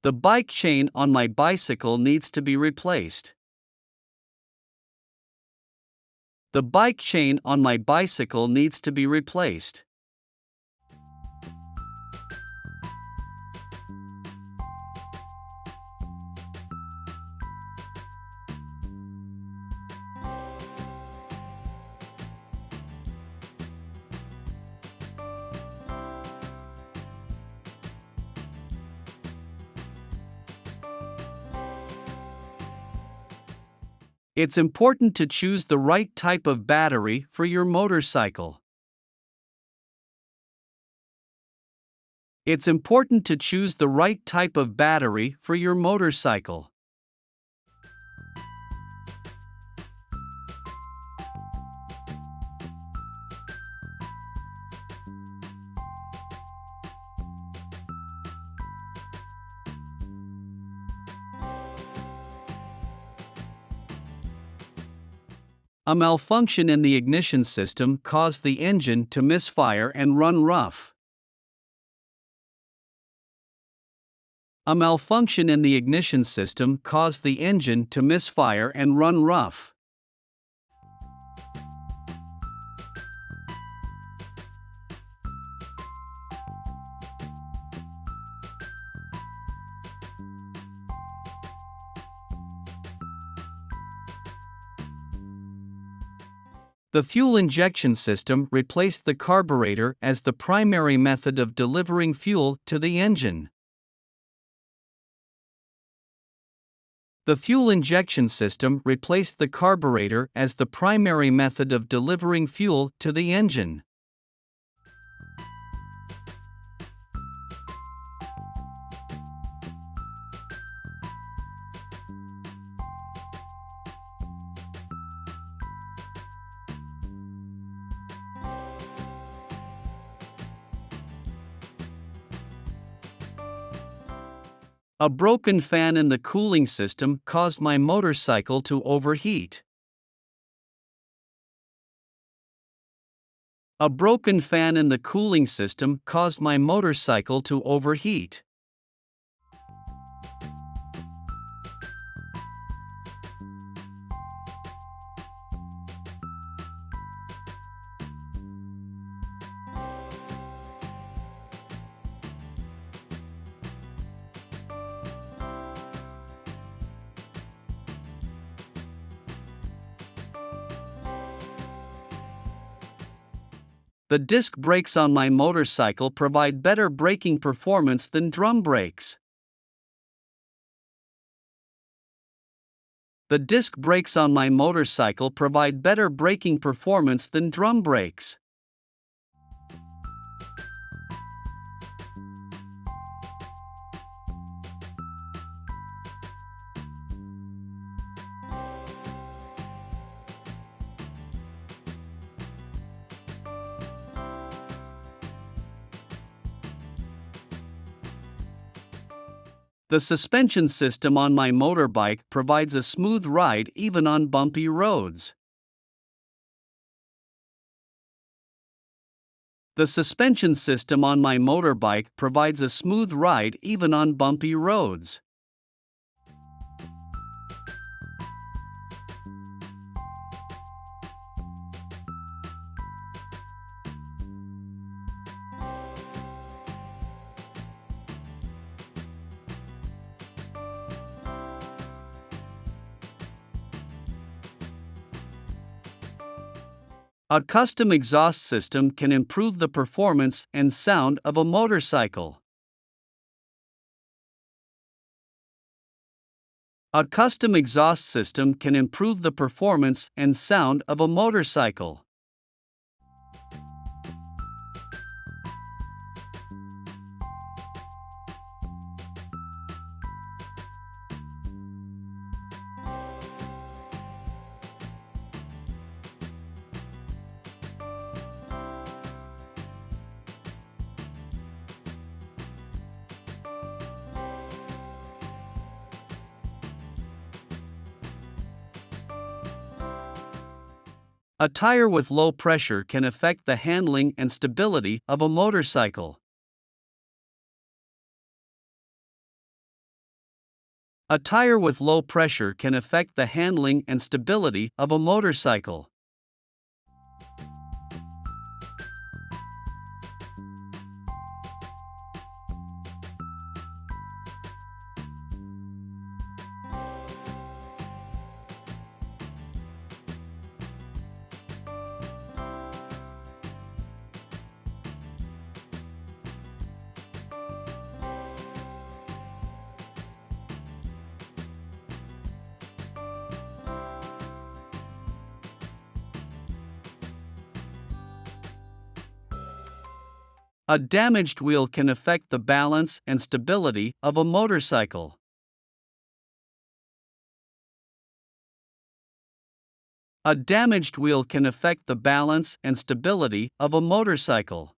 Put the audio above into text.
The bike chain on my bicycle needs to be replaced. The bike chain on my bicycle needs to be replaced. It's important to choose the right type of battery for your motorcycle. It's important to choose the right type of battery for your motorcycle. A malfunction in the ignition system caused the engine to misfire and run rough. A malfunction in the ignition system caused the engine to misfire and run rough. The fuel injection system replaced the carburetor as the primary method of delivering fuel to the engine. The fuel injection system replaced the carburetor as the primary method of delivering fuel to the engine. A broken fan in the cooling system caused my motorcycle to overheat. A broken fan in the cooling system caused my motorcycle to overheat. The disc brakes on my motorcycle provide better braking performance than drum brakes. The disc brakes on my motorcycle provide better braking performance than drum brakes. The suspension system on my motorbike provides a smooth ride even on bumpy roads. The suspension system on my motorbike provides a smooth ride even on bumpy roads. A custom exhaust system can improve the performance and sound of a motorcycle. A custom exhaust system can improve the performance and sound of a motorcycle. A tire with low pressure can affect the handling and stability of a motorcycle. A tire with low pressure can affect the handling and stability of a motorcycle. A damaged wheel can affect the balance and stability of a motorcycle. A damaged wheel can affect the balance and stability of a motorcycle.